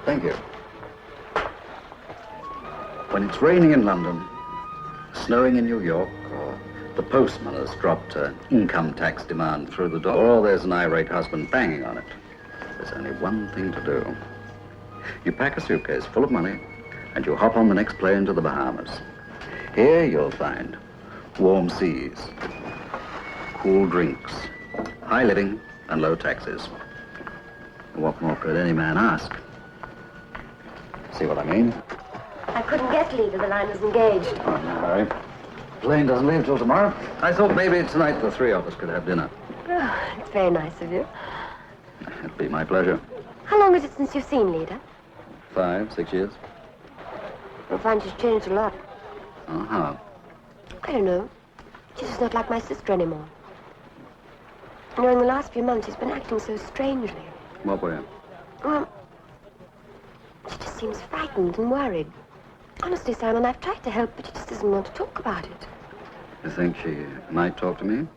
Thank you. When it's raining in London, snowing in New York, or the postman has dropped an income tax demand through the door, or there's an irate husband banging on it, there's only one thing to do. You pack a suitcase full of money, and you hop on the next plane to the Bahamas. Here you'll find warm seas, cool drinks, high living, and low taxes. What more could any man ask? See what I mean? I couldn't get Lida. The line was engaged. Oh, no hurry. Plane doesn't leave till tomorrow. I thought maybe tonight the three of us could have dinner. Oh, it's very nice of you. It'd be my pleasure. How long is it since you've seen Lida? 5, 6 years. I find she's changed a lot. Oh, how? I don't know. She's just not like my sister anymore. During the last few months, she's been acting so strangely. What way? Well, she just seems frightened and worried. Honestly, Simon, I've tried to help, but she just doesn't want to talk about it. You think she might talk to me?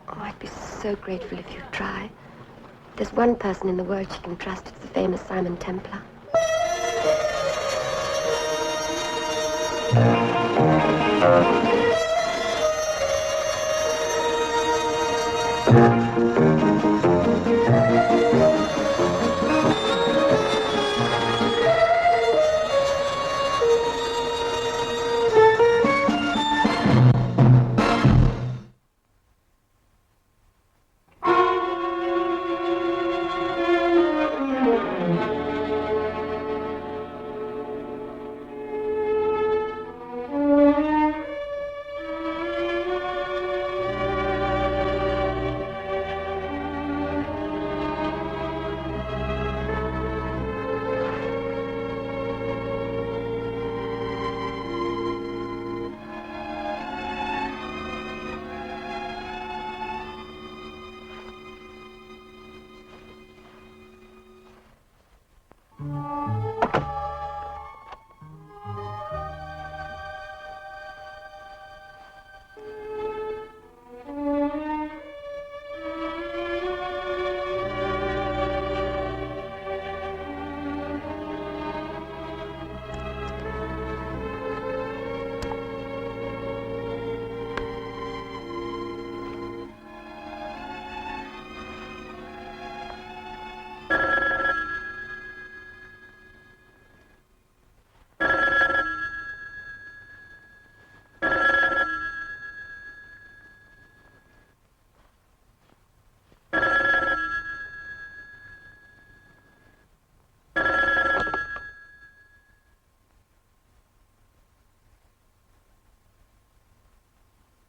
Oh, I'd be so grateful if you'd try. There's one person in the world she can trust. It's the famous Simon Templar.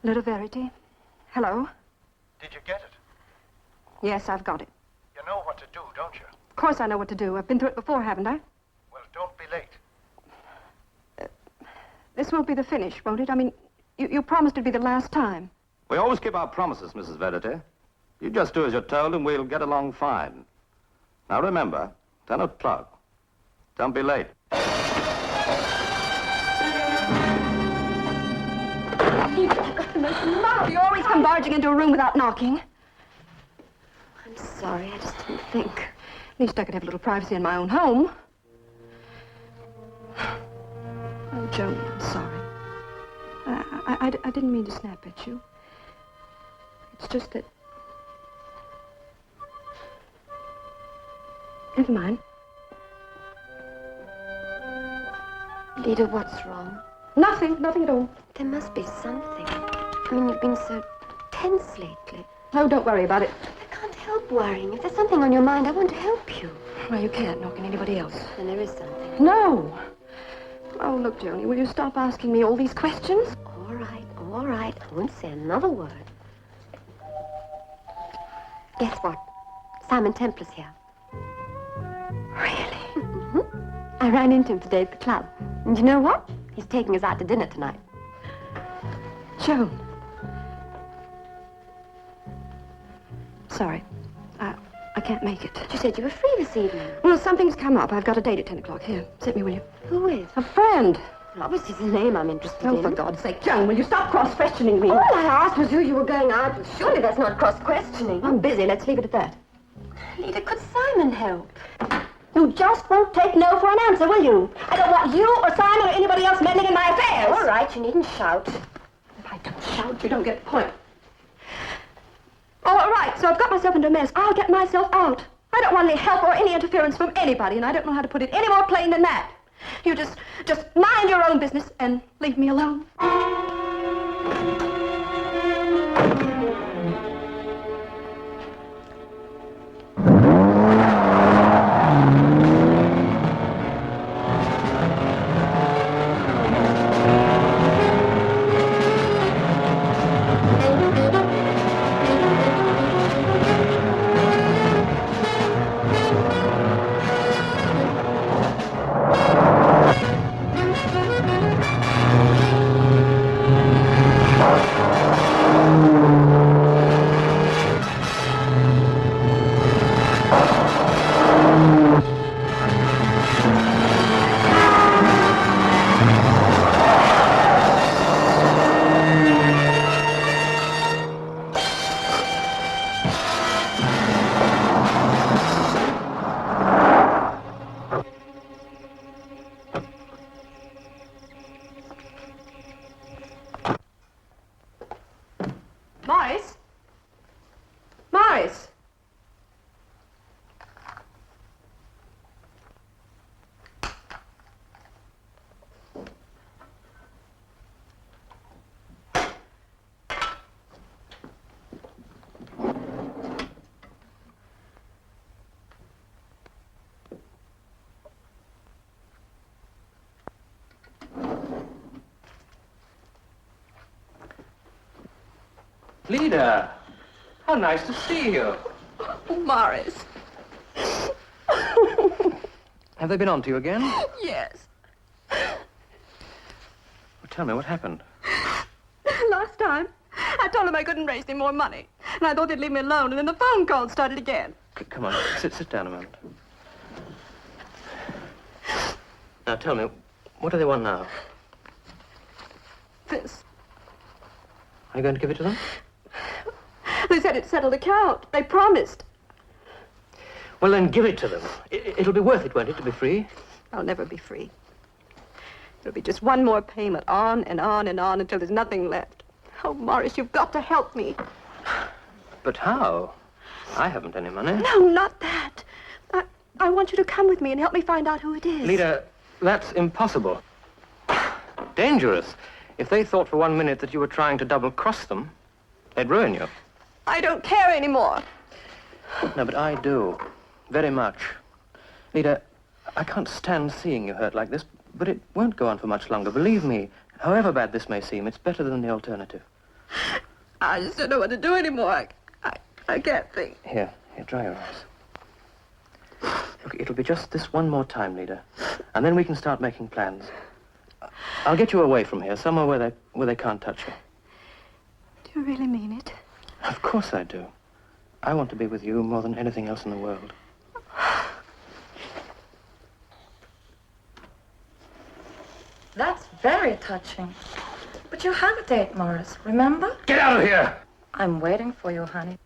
Little Verity. Hello? Did you get it? Yes, I've got it. You know what to do, don't you? Of course I know what to do. I've been through it before, haven't I? Well, don't be late. This won't be the finish, won't it? I mean, you promised it'd be the last time. We always keep our promises, Mrs. Verity. You just do as you're told and we'll get along fine. Now remember, 10 o'clock. Don't be late. You always come barging into a room without knocking. I'm sorry, I just didn't think. At least I could have a little privacy in my own home. Oh, Joan, I'm sorry. I didn't mean to snap at you. It's just that... Never mind. Lida, what's wrong? Nothing at all. There must be something. I mean, you've been so tense lately. Oh, don't worry about it. I can't help worrying. If there's something on your mind, I want to help you. Well, you can't knock on anybody else. Then there is something. No. Oh, look, Joni, will you stop asking me all these questions? All right. I won't say another word. Guess what? Simon Templar's here. Really? Mm-hmm. I ran into him today at the club. And you know what? He's taking us out to dinner tonight. Joan. Sorry. I can't make it. But you said you were free this evening. Well, something's come up. I've got a date at 10 o'clock. Here, sit me, will you? Who is? A friend. Well, obviously, it's the name I'm interested in. Oh, for God's sake, Joan, will you stop cross-questioning me? All I asked was who you were going out with. Surely that's not cross-questioning. I'm busy. Let's leave it at that. Lida, could Simon help? You just won't take no for an answer, will you? I don't want you or Simon or anybody else meddling in my affairs. All right, you needn't shout. If I don't shout, you don't get the point. All right, so I've got myself into a mess. I'll get myself out. I don't want any help or any interference from anybody, and I don't know how to put it any more plain than that. You just mind your own business and leave me alone. Morris? Morris? Lida, how nice to see you. Oh, Morris. Have they been on to you again? Yes. Well, tell me, what happened? Last time, I told them I couldn't raise any more money. And I thought they'd leave me alone, and then the phone call started again. Come on, sit down a moment. Now, tell me, what do they want now? This. Are you going to give it to them? They said it settled account. They promised. Well, then give it to them. It'll be worth it, won't it, to be free? I'll never be free. It'll be just one more payment, on and on and on, until there's nothing left. Oh, Morris, you've got to help me. But how? I haven't any money. No, not that. I want you to come with me and help me find out who it is. Lida, that's impossible. Dangerous. If they thought for 1 minute that you were trying to double-cross them, they'd ruin you. I don't care anymore. No, but I do. Very much. Lida, I can't stand seeing you hurt like this, but it won't go on for much longer. Believe me, however bad this may seem, it's better than the alternative. I just don't know what to do anymore. I can't think. Here, dry your eyes. Look, it'll be just this one more time, Lida, and then we can start making plans. I'll get you away from here, somewhere where they can't touch you. Do you really mean it? Of course I do. I want to be with you more than anything else in the world. That's very touching. But you have a date, Morris, remember? Get out of here! I'm waiting for you, honey.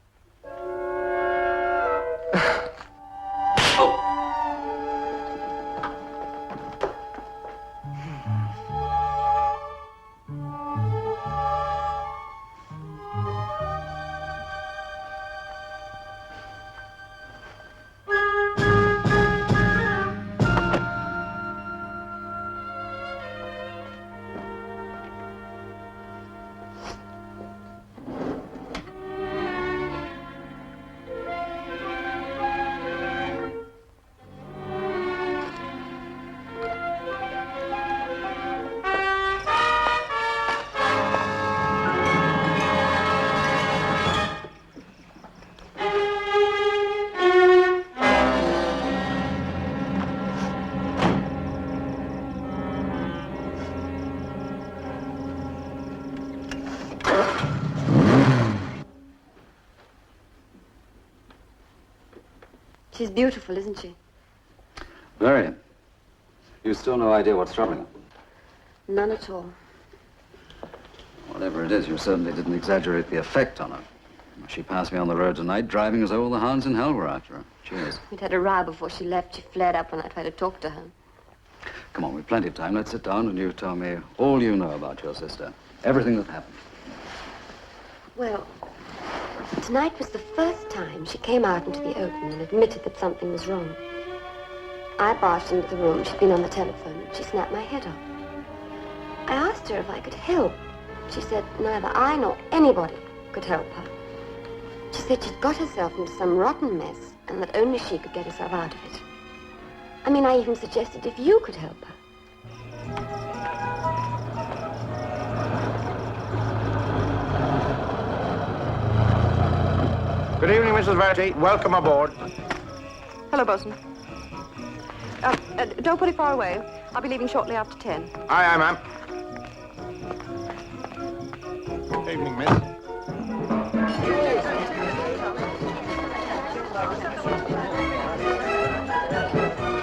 She's beautiful, isn't she? Very. You've still no idea what's troubling her. None at all. Whatever it is, you certainly didn't exaggerate the effect on her. She passed me on the road tonight, driving as though all the hounds in hell were after her. Cheers. We'd had a row before she left. She flared up when I tried to talk to her. Come on, we've plenty of time. Let's sit down and you tell me all you know about your sister. Everything that happened. Well, tonight was the first time she came out into the open and admitted that something was wrong. I barged into the room. She'd been on the telephone. She snapped my head off. I asked her if I could help. She said neither I nor anybody could help her. She said she'd got herself into some rotten mess and that only she could get herself out of it. I mean, I even suggested if you could help her. Good evening, Mrs. Verity. Welcome aboard. Hello, Bosun. Don't put it far away. I'll be leaving shortly after 10. Aye, aye, ma'am. Evening, miss.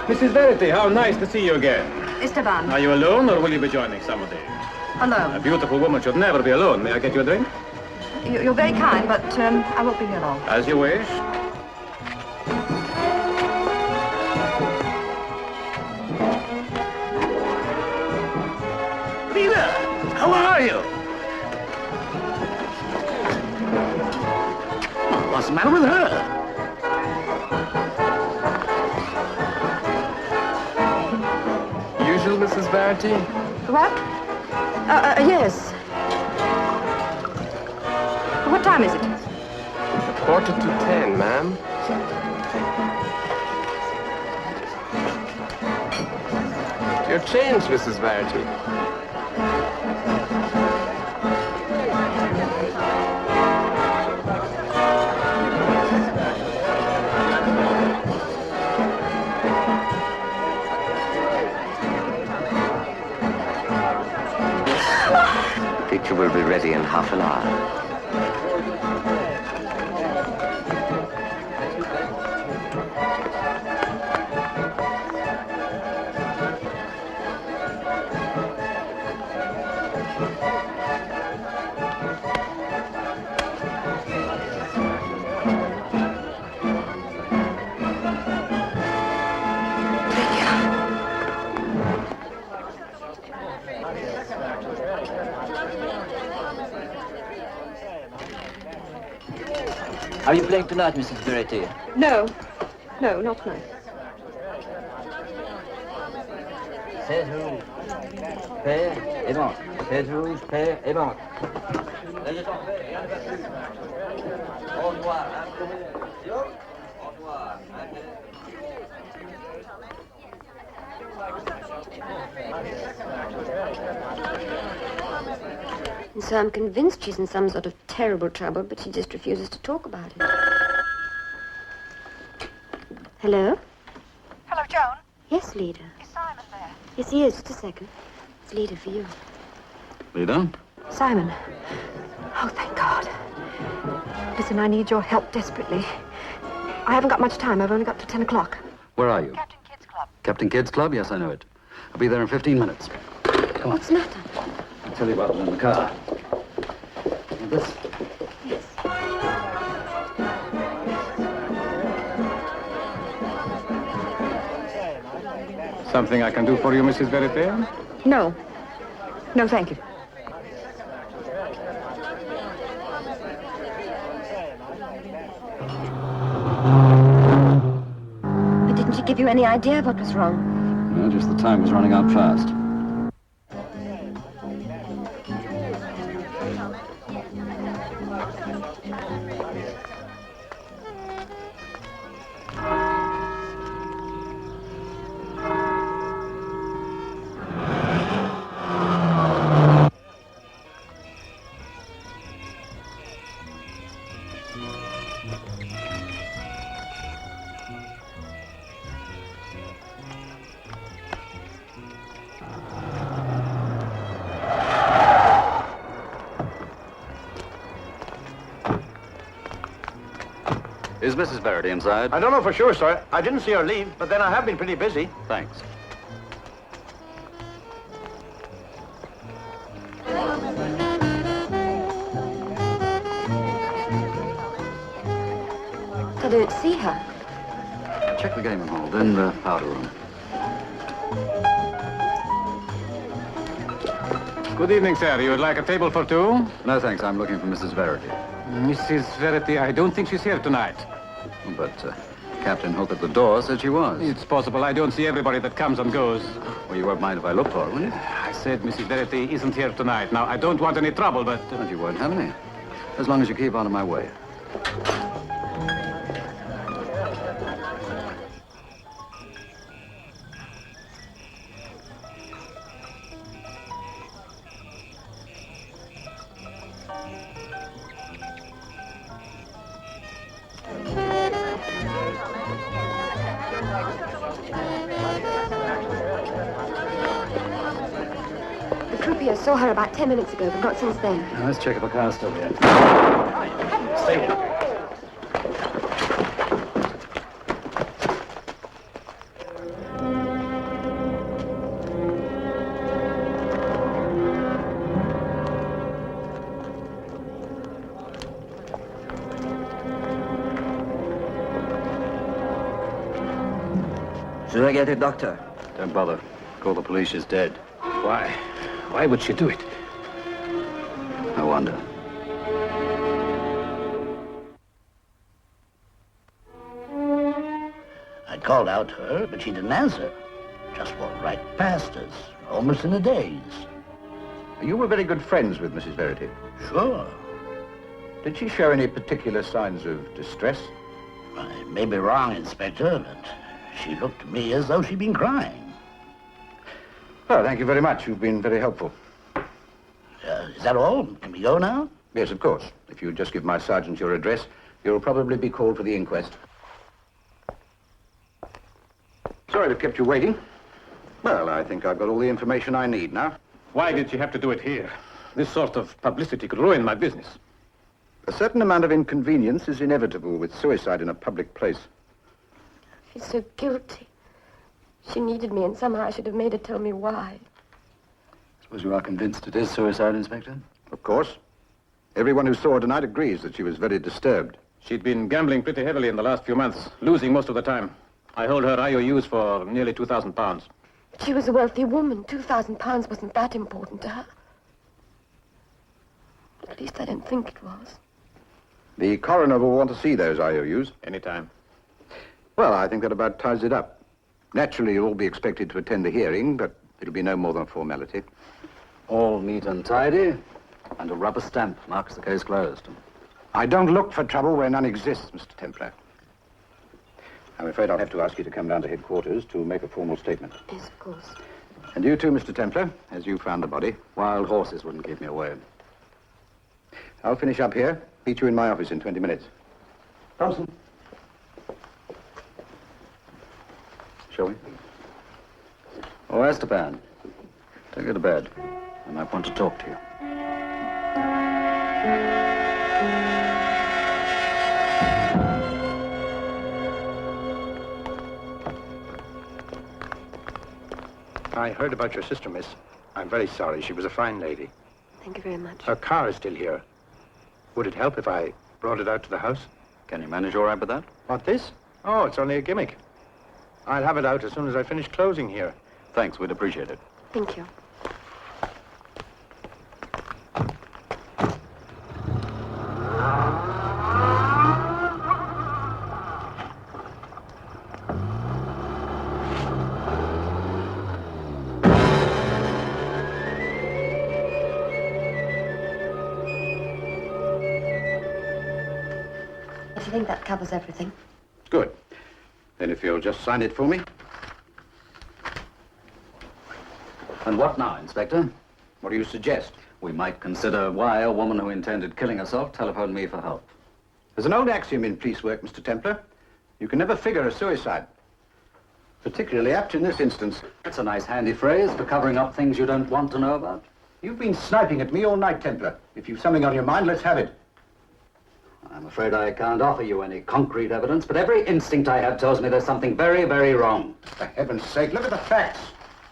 Mrs. Verity, how nice to see you again. Esteban. Are you alone, or will you be joining somebody? A Alone. beautiful woman should never be alone. May I get you a drink? You're very kind, but I won't be here long. As you wish. Lida, how are you? What's the matter with her? Usual, Mrs. Verity? What? Yes. What time is it? 9:45, ma'am. Your change, Mrs. Verity. The picture will be ready in half an hour. Are you playing tonight, Mrs. Verity? No. No, not tonight. C'est rouge, paix et banque. C'est rouge, paix et banque. Au revoir. Au revoir. And so I'm convinced she's in some sort of terrible trouble, but she just refuses to talk about it. Hello? Hello, Joan. Yes, Lida. Is Simon there? Yes, he is. Just a second. It's Lida for you. Lida? Simon. Oh, thank God. Listen, I need your help desperately. I haven't got much time. I've only got till 10 o'clock. Where are you? Captain Kidd's Club. Captain Kidd's Club? Yes, I know it. I'll be there in 15 minutes. Come on. What's the matter? I'll tell you about it in the car. This. Yes. Something I can do for you, Mrs. Verity? No. No, thank you. But didn't she give you any idea of what was wrong? No, just the time was running out fast. Is Mrs. Verity inside? I don't know for sure, sir. I didn't see her leave, but then I have been pretty busy. Thanks. didn't see her. Check the gaming hall, then the powder room. Good evening, sir. You would like a table for two? No, thanks. I'm looking for Mrs. Verity. Mrs. Verity, I don't think she's here tonight. But Captain Hook at the door said she was. It's possible. I don't see everybody that comes and goes. Well, you won't mind if I look for her, will you? I said Mrs. Verity isn't here tonight. Now, I don't want any trouble, but... But you won't have any. As long as you keep out of my way. The croupier saw her about 10 minutes ago, but not since then. Now, let's check if the car's still here. Stay here. Should I get a doctor? Don't bother. Call the police. She's dead. Why? Why would she do it? I wonder. I called out to her, but she didn't answer. Just walked right past us, almost in a daze. You were very good friends with Mrs. Verity. Sure. Did she show any particular signs of distress? I may be wrong, Inspector, but she looked to me as though she'd been crying. Well, thank you very much. You've been very helpful. Is that all? Can we go now? Yes, of course. If you just give my sergeant your address, you'll probably be called for the inquest. Sorry to have kept you waiting. Well, I think I've got all the information I need now. Why did she have to do it here? This sort of publicity could ruin my business. A certain amount of inconvenience is inevitable with suicide in a public place. She's so guilty. She needed me, and somehow I should have made her tell me why. Suppose you are convinced it is suicide, Inspector? Of course. Everyone who saw her tonight agrees that she was very disturbed. She'd been gambling pretty heavily in the last few months, losing most of the time. I hold her IOUs for nearly £2,000. She was a wealthy woman. £2,000 wasn't that important to her. At least I don't think it was. The coroner will want to see those IOUs. Anytime. Well, I think that about ties it up. Naturally, you'll all be expected to attend the hearing, but it'll be no more than a formality. All neat and tidy, and a rubber stamp marks the case closed. I don't look for trouble where none exists, Mr. Templar. I'm afraid I'll have to ask you to come down to headquarters to make a formal statement. Yes, of course. And you too, Mr. Templar, as you found the body. Wild horses wouldn't keep me away. I'll finish up here. Meet you in my office in 20 minutes. Thompson. Shall we? Oh, Esteban, take her to bed. I might want to talk to you. I heard about your sister, miss. I'm very sorry. She was a fine lady. Thank you very much. Her car is still here. Would it help if I brought it out to the house? Can you manage all right with that? What, this? Oh, it's only a gimmick. I'll have it out as soon as I finish closing here. Thanks, we'd appreciate it. Thank you. I think that covers everything. Good. Then if you'll just sign it for me. And what now, Inspector? What do you suggest? We might consider why a woman who intended killing herself telephoned me for help. There's an old axiom in police work, Mr. Templar. You can never figure a suicide. Particularly apt in this instance. That's a nice handy phrase for covering up things you don't want to know about. You've been sniping at me all night, Templar. If you've something on your mind, let's have it. I'm afraid I can't offer you any concrete evidence, but every instinct I have tells me there's something very, very wrong. For heaven's sake, look at the facts.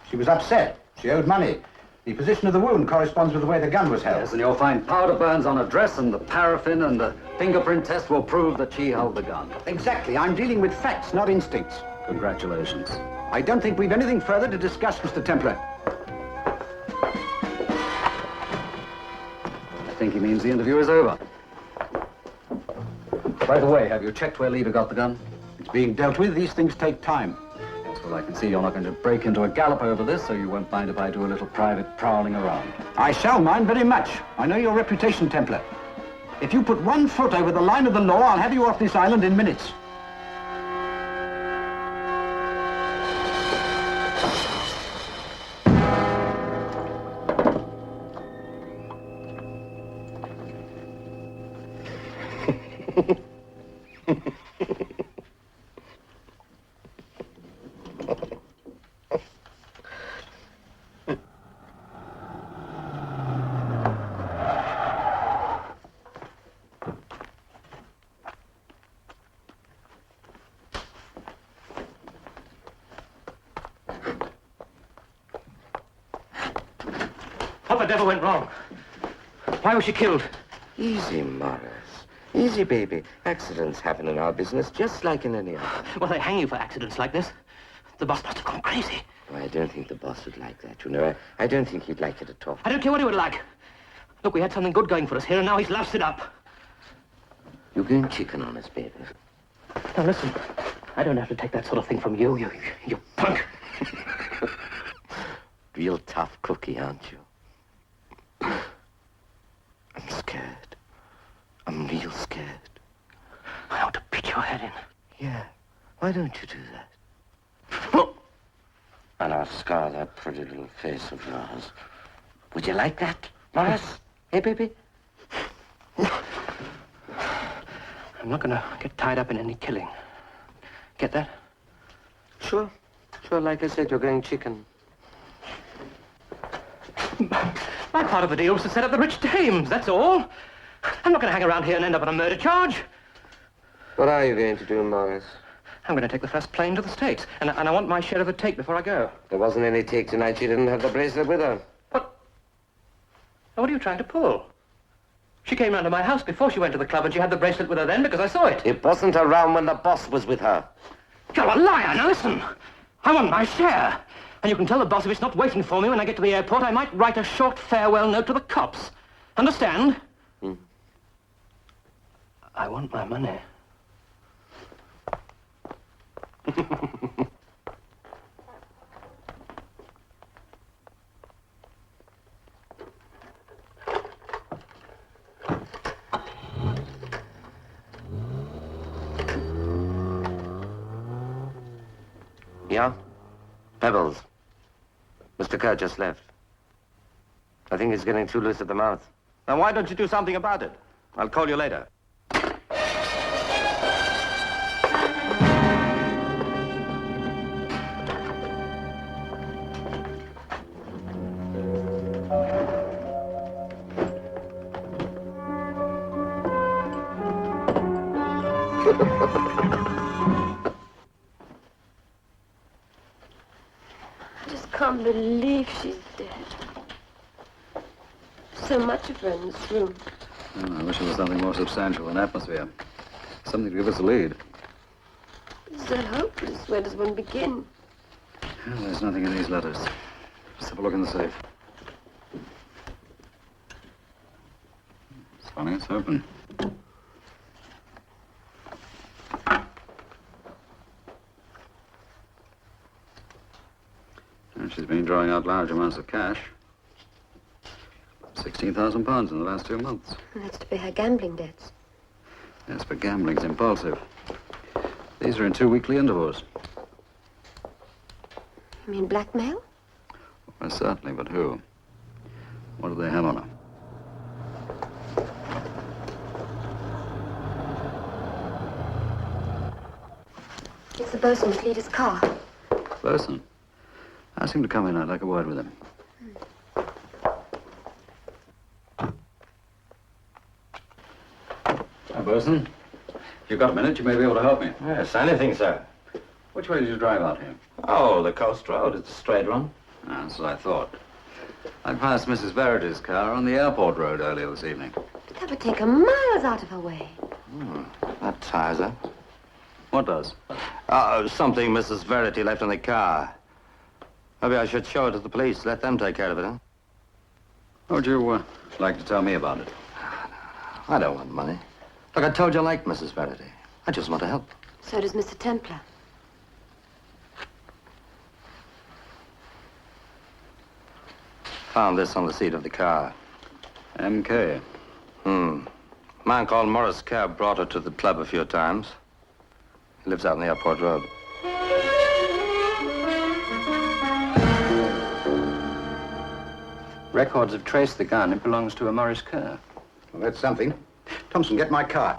She was upset. She owed money. The position of the wound corresponds with the way the gun was held. Yes, and you'll find powder burns on her dress, and the paraffin and the fingerprint test will prove that she held the gun. Exactly. I'm dealing with facts, not instincts. Congratulations. I don't think we've anything further to discuss, Mr. Templar. I think he means the interview is over. By the way, have you checked where Lida got the gun? It's being dealt with. These things take time. Yes, well, I can see you're not going to break into a gallop over this, so you won't mind if I do a little private prowling around. I shall mind very much. I know your reputation, Templar. If you put 1 foot over the line of the law, I'll have you off this island in minutes. What the devil went wrong? Why was she killed? Easy, Morris. Easy, baby. Accidents happen in our business just like in any other. Well, they hang you for accidents like this. The boss must have gone crazy. Oh, I don't think the boss would like that, you know. I don't think he'd like it at all. I don't care what he would like. Look, we had something good going for us here, and now he's loused it up. You're going chicken on us, baby. Now, listen. I don't have to take that sort of thing from you, you punk. Real tough cookie, aren't you? I'm scared. I'm real scared. I ought to beat your head in. Yeah. Why don't you do that? And I'll scar that pretty little face of yours. Would you like that, Morris? Hey, baby? I'm not going to get tied up in any killing. Get that? Sure. Sure, like I said, you're going chicken. My part of the deal was to set up the rich dames, that's all. I'm not going to hang around here and end up on a murder charge. What are you going to do, Morris? I'm going to take the first plane to the States, and I want my share of the take before I go. There wasn't any take tonight. She didn't have the bracelet with her. What? Now, what are you trying to pull? She came round to my house before she went to the club, and she had the bracelet with her then because I saw it. It wasn't around when the boss was with her. You're a liar. Now, listen. I want my share. And you can tell the boss if it's not waiting for me when I get to the airport, I might write a short farewell note to the cops. Understand? Hmm. I want my money. Yeah? Pebbles. Mr. Kerr just left. I think he's getting too loose at the mouth. Then why don't you do something about it? I'll call you later. I just can't believe she's dead. So much of her in this room. Oh, I wish there was something more substantial than atmosphere. Something to give us a lead. It's so hopeless. Where does one begin? Well, there's nothing in these letters. Let's have a look in the safe. It's funny, it's open. And she's been drawing out large amounts of cash. £16,000 in the last 2 months. And that's to pay her gambling debts. Yes, but gambling's impulsive. These are in 2 weekly intervals. You mean blackmail? Well, certainly, but who? What do they have on her? It's the bosun with Lida's car. Bosun? Ask him to come in. I'd like a word with him. Hi, Bosun. If you've got a minute, you may be able to help me. Yes, anything, sir. Which way did you drive out here? Oh, the coast road. It's a straight run. Ah, that's what I thought. I passed Mrs. Verity's car on the airport road earlier this evening. That would take her miles out of her way. That ties her. What does? Something Mrs. Verity left in the car. Maybe I should show it to the police. Let them take care of it, huh? Would you like to tell me about it? I don't want money. Look, I told you I liked Mrs. Verity. I just want to help. So does Mr. Templar. Found this on the seat of the car. MK. A man called Morris Cab brought her to the club a few times. He lives out on the airport road. Records have traced the gun. It belongs to a Morris Kerr. Well, that's something. Thompson, get my car.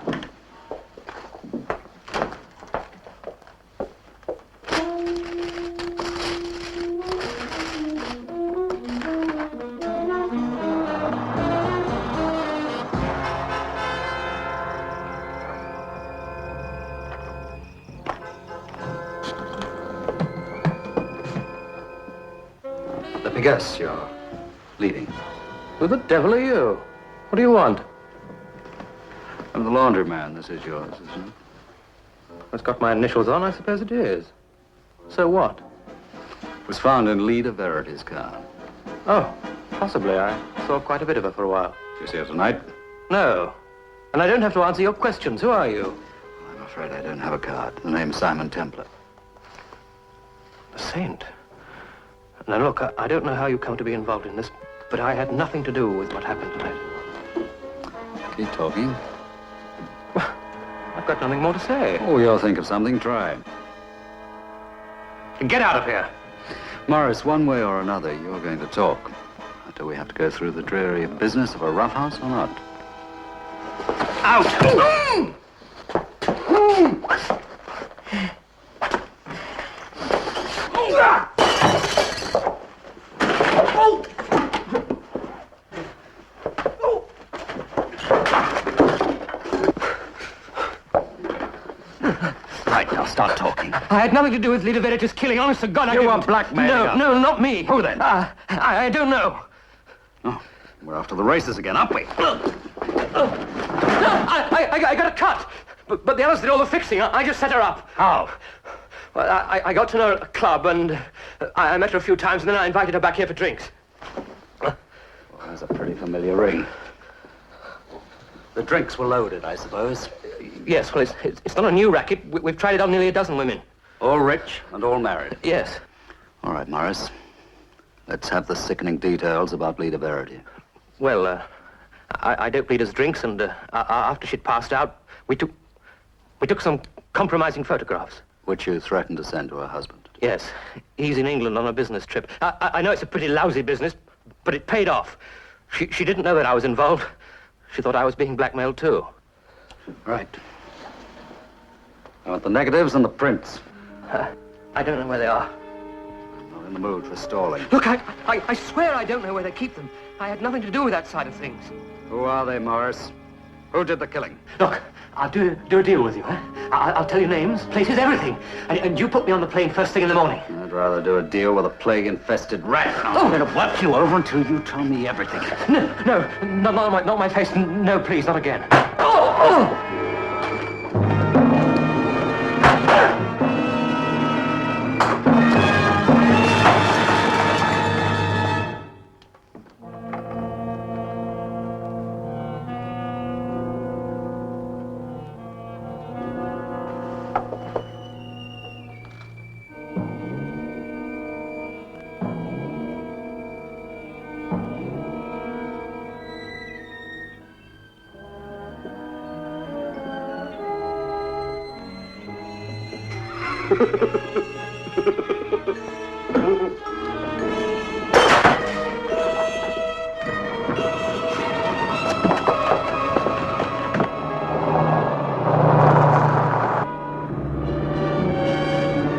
Let me guess, you're leaving. Who the devil are you? What do you want? I'm the laundryman. This is yours, isn't it? It's got my initials on. I suppose it is. So what? It was found in Lida Verity's car. Oh, possibly. I saw quite a bit of her for a while. You see her tonight? No. And I don't have to answer your questions. Who are you? I'm afraid I don't have a card. The name's Simon Templar. A saint. Now, look, I don't know how you come to be involved in this, but I had nothing to do with what happened tonight. Keep talking. I've got nothing more to say. Oh, you'll think of something. Try. Get out of here. Morris, one way or another, you're going to talk. Do we have to go through the dreary business of a roughhouse or not? Out! Right, now start talking. I had nothing to do with Lida Verity's killing. Honest to God, I didn't. You were blackmailing her. No, not me. Who then? I don't know. Oh, we're off to the races again, aren't we? I got a cut. But the others did all the fixing. I just set her up. How? Well, I got to know her at a club, and I met her a few times, and then I invited her back here for drinks. Well, that's a pretty familiar ring. The drinks were loaded, I suppose. Yes, well, it's not a new racket. We've tried it on nearly a dozen women. All rich and all married. Yes. All right, Morris. Let's have the sickening details about Lida Verity. Well, I doped Lida's drinks, and after she'd passed out, we took some compromising photographs. Which you threatened to send to her husband. Yes. He's in England on a business trip. I know it's a pretty lousy business, but it paid off. She didn't know that I was involved. She thought I was being blackmailed, too. Right. I want the negatives and the prints. I don't know where they are. I'm not in the mood for stalling. Look, I swear I don't know where they keep them. I had nothing to do with that side of things. Who are they, Morris? Who did the killing? Look, I'll do a deal with you, huh? I'll tell you names, places, everything. And you put me on the plane first thing in the morning. I'd rather do a deal with a plague-infested rat. I'm going to watch you over until you tell me everything. No, not my face. No, please, not again. Oh!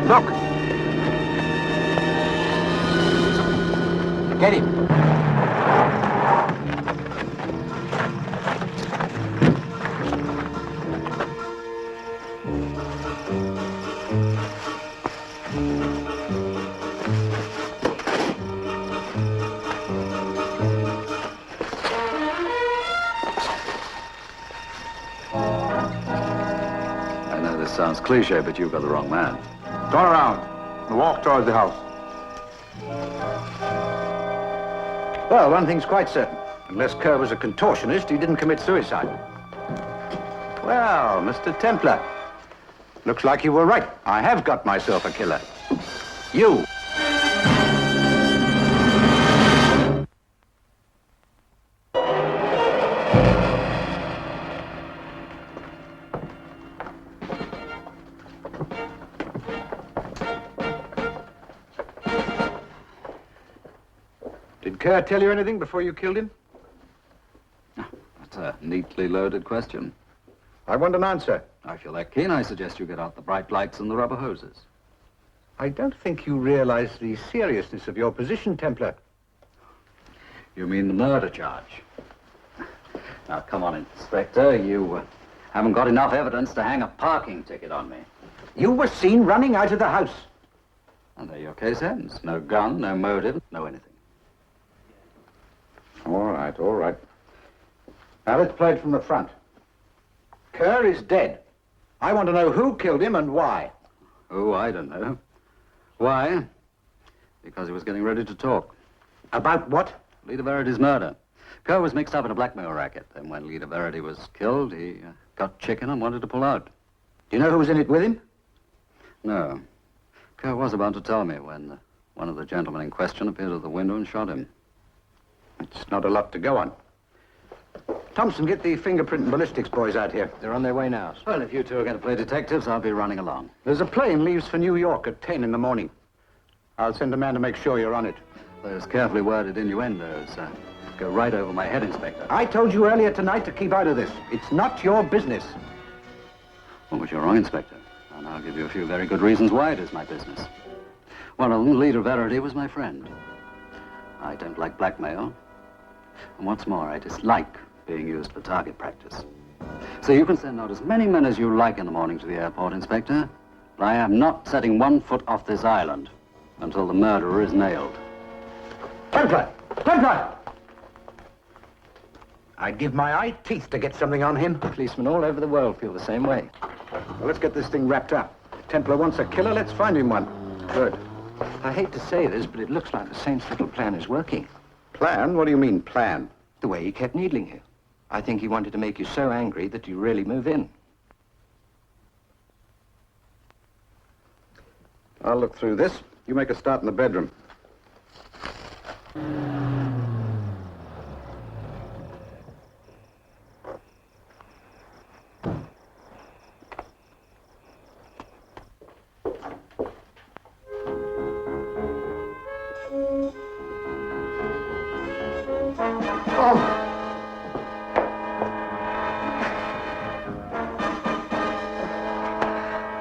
Look! Get him! cliche, but you've got the wrong man. Turn around and walk towards the house. Well, one thing's quite certain. Unless Kerr was a contortionist, he didn't commit suicide. Well, Mr. Templar, looks like you were right. I have got myself a killer. You. Did Kerr tell you anything before you killed him? That's a neatly loaded question. I want an answer. I feel that keen, I suggest you get out the bright lights and the rubber hoses. I don't think you realize the seriousness of your position, Templar. You mean the murder charge? Now, come on, Inspector. You haven't got enough evidence to hang a parking ticket on me. You were seen running out of the house. And there your case ends. No gun, no motive, no anything. All right, all right. Now, let's play it from the front. Kerr is dead. I want to know who killed him and why. Oh, I don't know. Why? Because he was getting ready to talk. About what? Lida Verity's murder. Kerr was mixed up in a blackmail racket. Then when Lida Verity was killed, he got chicken and wanted to pull out. Do you know who was in it with him? No. Kerr was about to tell me when one of the gentlemen in question appeared at the window and shot him. It's not a lot to go on. Thompson, get the fingerprint and ballistics boys out here. They're on their way now. Well, if you two are going to play detectives, I'll be running along. There's a plane leaves for New York at 10 in the morning. I'll send a man to make sure you're on it. Those carefully worded innuendos go right over my head, Inspector. I told you earlier tonight to keep out of this. It's not your business. Well, but you're wrong, Inspector. And I'll give you a few very good reasons why it is my business. One of them, Lida Verity, was my friend. I don't like blackmail. And what's more, I dislike being used for target practice. So you can send out as many men as you like in the morning to the airport, Inspector. But I am not setting 1 foot off this island until the murderer is nailed. Templar! Templar! I'd give my eye teeth to get something on him. Policemen all over the world feel the same way. Well, let's get this thing wrapped up. If Templar wants a killer, let's find him one. Good. I hate to say this, but it looks like the Saint's little plan is working. Plan? What do you mean, plan? The way he kept needling you. I think he wanted to make you so angry that you really move in. I'll look through this. You make a start in the bedroom.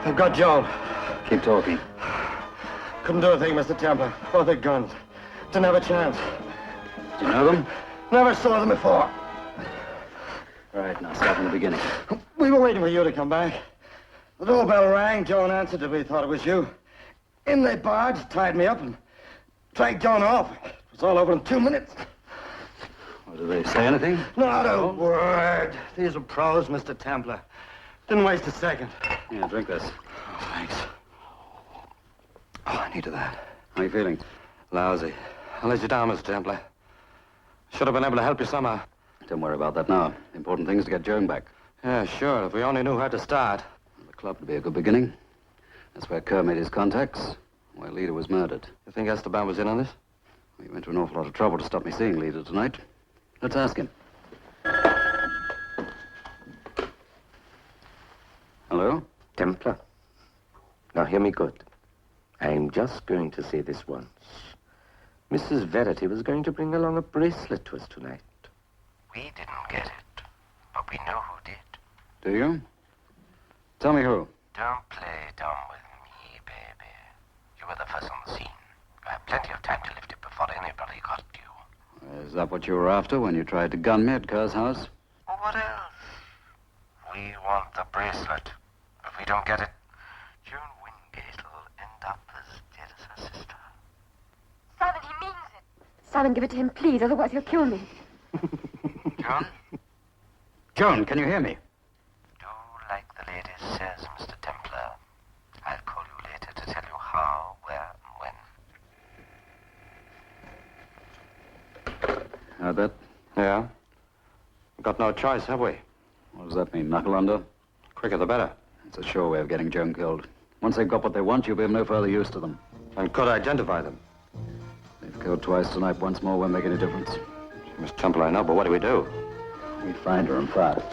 I've got Joan. Keep talking. Couldn't do a thing, Mr. Templar. Both had guns. Didn't have a chance. Do you know them? Never saw them before. All right, now start from the beginning. We were waiting for you to come back. The doorbell rang. Joan answered it. We thought it was you. In they barged, tied me up, and dragged Joan off. It was all over in 2 minutes. Well, did they say anything? Not a word. These are pros, Mr. Templar. Didn't waste a second. Yeah, drink this. Oh, thanks. Oh, I needed that. How are you feeling? Lousy. I let you down, Mr. Templar. Should have been able to help you somehow. Don't worry about that now. The important thing is to get Joan back. Yeah, sure. If we only knew how to start. The club would be a good beginning. That's where Kerr made his contacts, where Lida was murdered. You think Esteban was in on this? He went to an awful lot of trouble to stop me seeing Lida tonight. Let's ask him. Hello? Templar. Now hear me good. I'm just going to say this once. Mrs. Verity was going to bring along a bracelet to us tonight. We didn't get it, but we know who did. Do you? Tell me who. Don't play dumb with me, baby. You were the first on the scene. You have plenty of time to lift it before anybody got you. Is that what you were after when you tried to gun me at Kerr's house? Well, what else? We want the bracelet. If we don't get it, June Wingate will end up as dead as her sister. Simon, he means it. Simon, give it to him, please, otherwise he'll kill me. Joan? Joan, can you hear me? Do like the lady says, Mr. Templar. bet. Yeah? We've got no choice, have we? What does that mean, knuckle under? Quicker the better. It's a sure way of getting Joan killed. Once they've got what they want, you'll be of no further use to them. And could identify them. They've killed twice tonight. Once more won't make any difference. Miss Temple, I know, but what do we do? We find her and fast.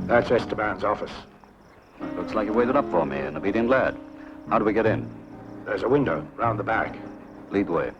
That's Esteban's office. It looks like you waited up for me, an obedient lad. How do we get in? There's a window round the back. Lead the way.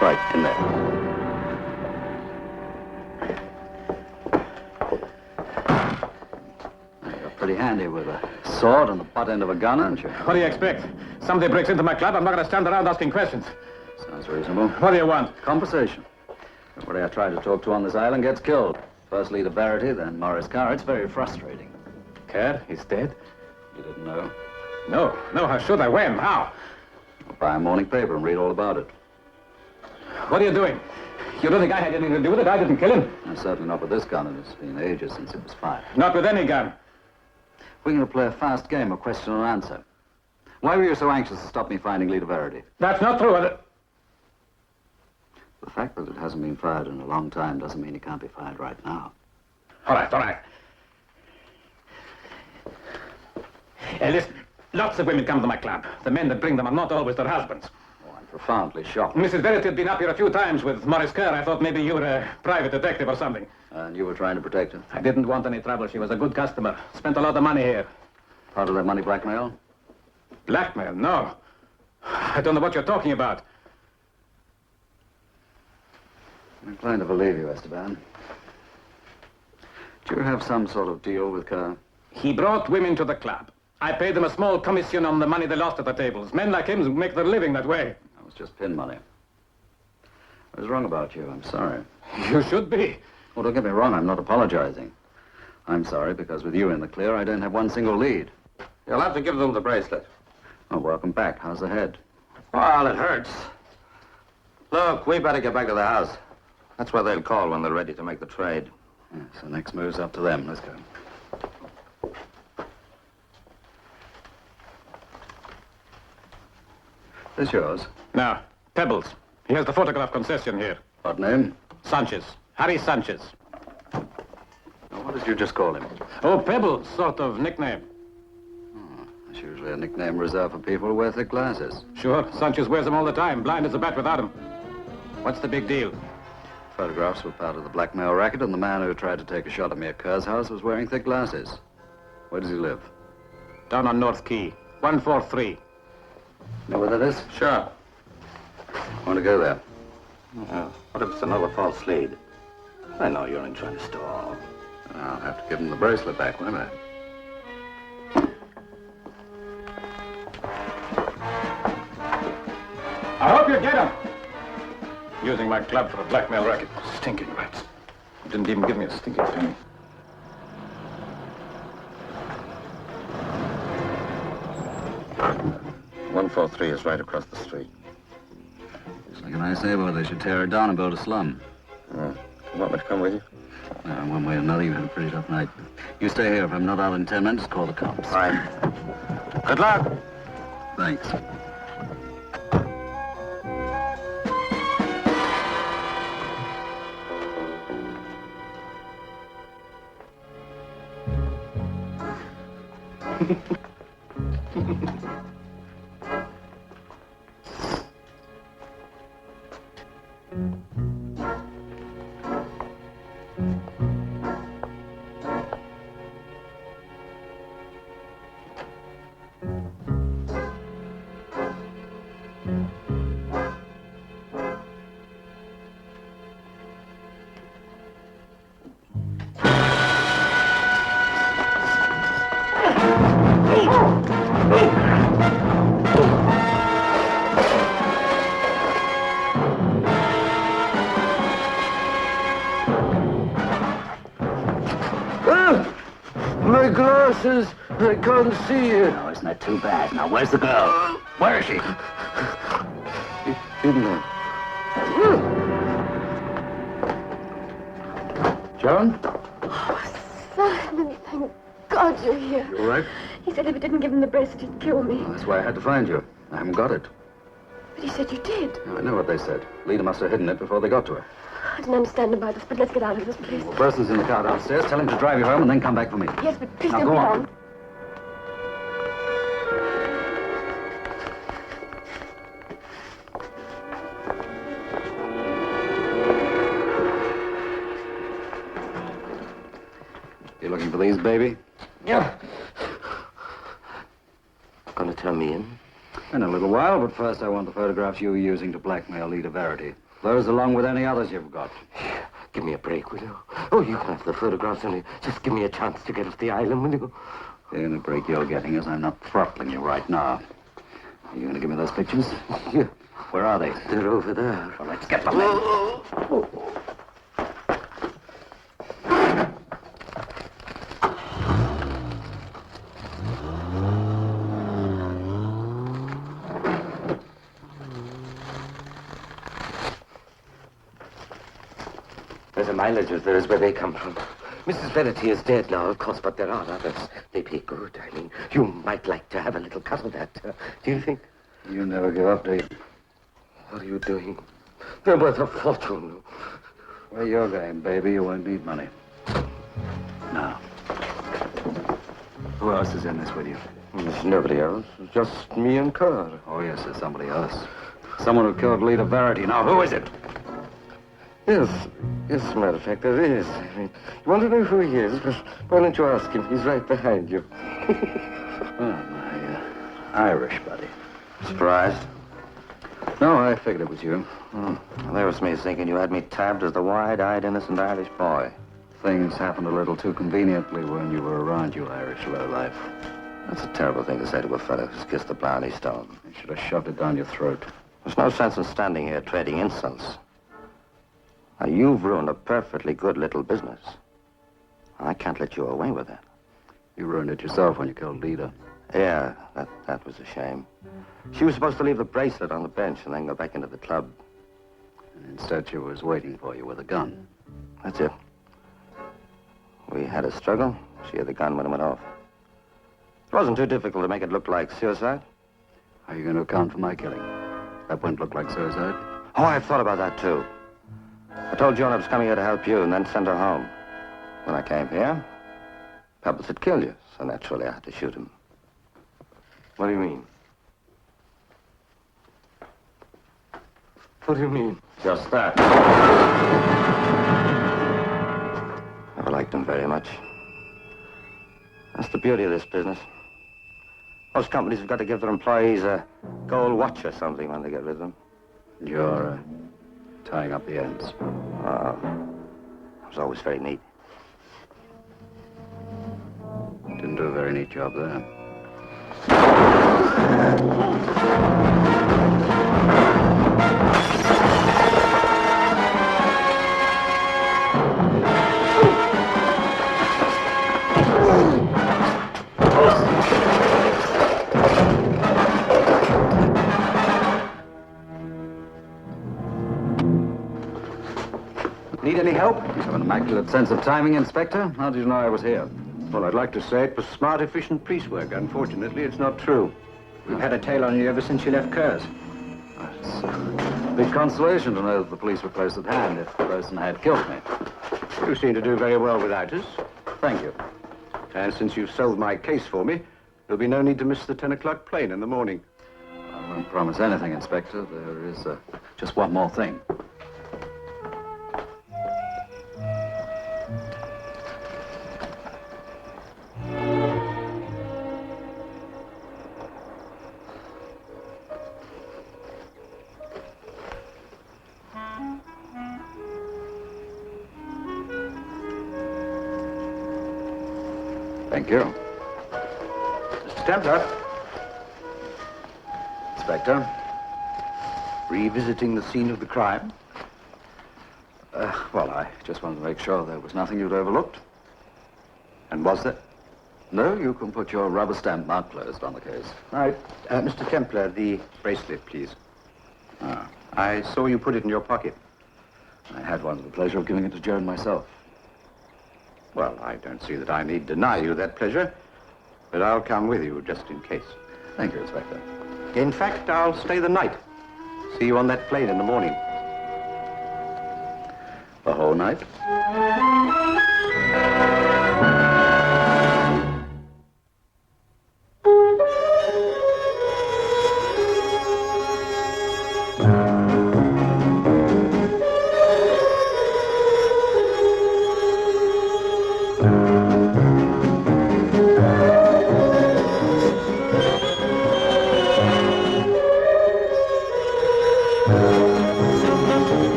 Right, in there. You're pretty handy with a sword and the butt end of a gun, aren't you? What do you expect? Somebody breaks into my club, I'm not going to stand around asking questions. Sounds reasonable. What do you want? Conversation. Everybody I try to talk to on this island gets killed. First Lida Verity, then Morris Carr. It's very frustrating. Kerr, he's dead? You didn't know? No, how should I? When? How? I'll buy a morning paper and read all about it. What are you doing? You don't think I had anything to do with it? I didn't kill him. No, certainly not with this gun. It's been ages since it was fired. Not with any gun. We're going to play a fast game of question and answer. Why were you so anxious to stop me finding Lida Verity? That's not true, is it? The fact that it hasn't been fired in a long time doesn't mean it can't be fired right now. All right. Listen, lots of women come to my club. The men that bring them are not always their husbands. Oh, I'm profoundly shocked. Mrs. Verity had been up here a few times with Morris Kerr. I thought maybe you were a private detective or something. And you were trying to protect her? I didn't want any trouble. She was a good customer. Spent a lot of money here. Part of that money blackmail? Blackmail? No. I don't know what you're talking about. I'm inclined to believe you, Esteban. Do you have some sort of deal with Kerr? He brought women to the club. I paid them a small commission on the money they lost at the tables. Men like him make their living that way. That was just pin money. I was wrong about you. I'm sorry. You should be. Oh, don't get me wrong. I'm not apologizing. I'm sorry because with you in the clear, I don't have one single lead. You'll have to give them the bracelet. Oh, welcome back. How's the head? Well, it hurts. Look, we better get back to the house. That's where they'll call when they're ready to make the trade. Yes, the next move's up to them. Let's go. This yours? No, Pebbles. He has the photograph concession here. What name? Sanchez. Harry Sanchez. Now, what did you just call him? Oh, Pebbles, sort of nickname. It's usually a nickname reserved for people who wear thick glasses. Sure, Sanchez wears them all the time, blind as a bat without them. What's the big deal? Photographs were part of the blackmail racket, and the man who tried to take a shot at me at Kerr's house was wearing thick glasses. Where does he live? Down on North Key, 143. Know where that is? Sure. Want to go there? What if it's another false lead? I know you're in trying to stall. I'll have to give him the bracelet back, won't I? I hope you get him. Using my club for a blackmail racket. Stinking rats. Didn't even give me a stinking penny. "143 is right across the street." Looks like a nice neighborhood. They should tear it down and build a slum. You want me to come with you? One way or another, you've had a pretty tough night. You stay here. If I'm not out in 10 minutes, call the cops. Fine. Good luck. Thanks. My glasses! I can't see it. Oh, isn't that too bad? Now, where's the girl? Where is she? In there. Joan? Simon, thank God you're here. You all right? He said if I didn't give him the bracelet, he'd kill me. Well, that's why I had to find you. I haven't got it. But he said you did. I know what they said. Lida must have hidden it before they got to her. I didn't understand about this, but let's get out of this, please. Well, Burson's in the car downstairs. Tell him to drive you home and then come back for me. Yes, but please Now, don't go be on. long. You looking for these, baby? Yeah. Gonna turn me in? In a little while, but first I want the photographs you were using to blackmail Lida Verity. Those along with any others you've got. Give me a break, will you? Oh, you can have the photographs, only just give me a chance to get off the island, will you? The only break you're getting is I'm not throttling you right now. Are you going to give me those pictures? Yeah. Where are they? They're over there. Well, let's get them then. There's a mileage of theirs where they come from. Mrs. Verity is dead now, of course, but there are others. They pay good. I mean, you might like to have a little cut of that. Do you think? You never give up, do you? What are you doing? They're worth a fortune. Play your game, baby. You won't need money. Now. Who else is in this with you? There's nobody else. Just me and Kerr. Oh, yes, there's somebody else. Someone who killed Lida Verity. Now, who is it? Yes, as a matter of fact, there is. I mean, you want to know who he is? But why don't you ask him? He's right behind you. Oh, my Irish buddy. Surprised? No, I figured it was you. Well, there was me thinking you had me tabbed as the wide-eyed, innocent Irish boy. Things happened a little too conveniently when you were around, you Irish lowlife. That's a terrible thing to say to a fellow who's kissed the Blarney Stone. You should have shoved it down your throat. There's no sense in standing here trading insults. Now, you've ruined a perfectly good little business. I can't let you away with that. You ruined it yourself when you killed Lida. Yeah, that was a shame. She was supposed to leave the bracelet on the bench and then go back into the club. And instead, she was waiting for you with a gun. That's it. We had a struggle. She had the gun when it went off. It wasn't too difficult to make it look like suicide. How are you going to account for my killing? That won't look like suicide. Oh, I've thought about that, too. I told Joan I was coming here to help you and then send her home. When I came here, Pebbles would kill you, so naturally I had to shoot him. What do you mean? What do you mean? Just that. Never liked him very much. That's the beauty of this business. Most companies have got to give their employees a gold watch or something when they get rid of them. You're tying up the ends. It was always very neat. Didn't do a very neat job there. Need any help? You have an immaculate sense of timing, Inspector. How did you know I was here? Well, I'd like to say it was smart, efficient police work. Unfortunately, it's not true. We've had a tail on you ever since you left Kerr's. It's a big consolation to know that the police were close at hand if the person had killed me. You seem to do very well without us. Thank you. And since you've solved my case for me, there'll be no need to miss the 10 o'clock plane in the morning. I won't promise anything, Inspector. There is just one more thing. Thank you. Mr. Templar. Inspector? Revisiting the scene of the crime? Well, I just wanted to make sure there was nothing you'd overlooked. And was there? No, you can put your rubber stamp mark closed on the case. Right. Mr. Templar, the bracelet, please. Ah, I saw you put it in your pocket. I had one of the pleasure of giving it to Joan myself. Well, I don't see that I need deny you that pleasure, but I'll come with you just in case. Thank you, Inspector. In fact, I'll stay the night. See you on that plane in the morning. The whole night?